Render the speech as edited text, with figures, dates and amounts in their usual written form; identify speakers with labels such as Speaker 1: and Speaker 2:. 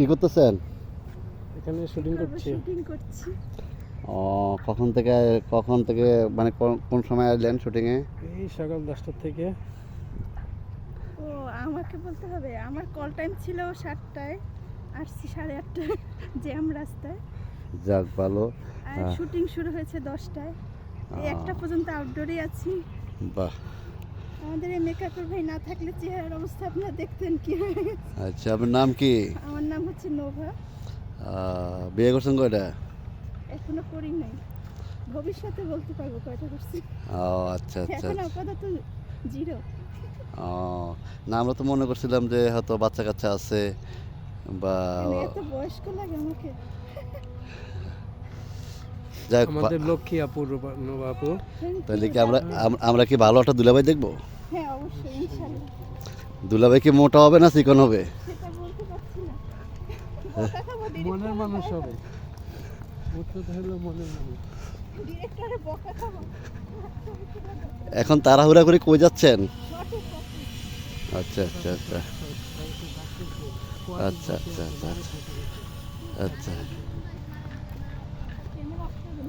Speaker 1: কি করতেছেন?
Speaker 2: এখানে শুটিং করছি।
Speaker 3: শুটিং করছি।
Speaker 1: ও, কখন থেকে মানে কোন সময় আসলেন শুটিংয়ে?
Speaker 2: এই সকাল 10টা থেকে।
Speaker 3: ও, আমাকে বলতে হবে। আমার কল টাইম ছিল 7টায়, আসছি 8:30টায় জ্যাম রাস্তায়।
Speaker 1: যাক ভালো।
Speaker 3: আর শুটিং শুরু হয়েছে 10টায়। এই একটা পর্যন্ত আউটডোরে আছি।
Speaker 1: বাহ,
Speaker 3: আমাদের এই মেকআপের ভাই না থাকলে চেহারার অবস্থা আপনারা দেখতেন কি হয়ে গেছে।
Speaker 1: আচ্ছা, আপনার নাম কি?
Speaker 3: আমার নাম হচ্ছে নোভা।
Speaker 1: বিয়ে করছেন কয়টা?
Speaker 3: এখনো করি নাই, ভবিষ্যতে বলতে পারবো কয়টা করছি।
Speaker 1: ও আচ্ছা আচ্ছা
Speaker 3: এখন
Speaker 1: আচ্ছা।
Speaker 3: আপাতত 0।
Speaker 1: ও, না আমরা তো মনে করছিলাম যে হয়তো বাচ্চা কাচ্চা আছে বা
Speaker 3: কেন এত বয়স্ক লাগে আমাকে?
Speaker 1: যাক
Speaker 2: আমাদের লক্ষ্মী আপু, নোভা আপু।
Speaker 1: তাহলে কি আমরা কি ভালো একটা দুলাভাই দেখবো?
Speaker 3: হ্যাঁ, অবশ্যই, ইনশাআল্লাহ।
Speaker 1: দুলাভাই কি মোটা হবে না চিকন হবে?
Speaker 3: সেটা বলতে পারছি না। বকা খাবো
Speaker 2: মনের মানুষ হবে। উত্তরটা হলো মনের মানুষ।
Speaker 3: ডিরেক্টরে বকা খাবো।
Speaker 1: এখন তাড়াহুড়া করে কই যাচ্ছেন?
Speaker 3: সঠিক কথা।
Speaker 1: আচ্ছা আচ্ছা আচ্ছা আচ্ছা আচ্ছা আচ্ছা আচ্ছা।
Speaker 3: ক্যামেরা অফ করবেন।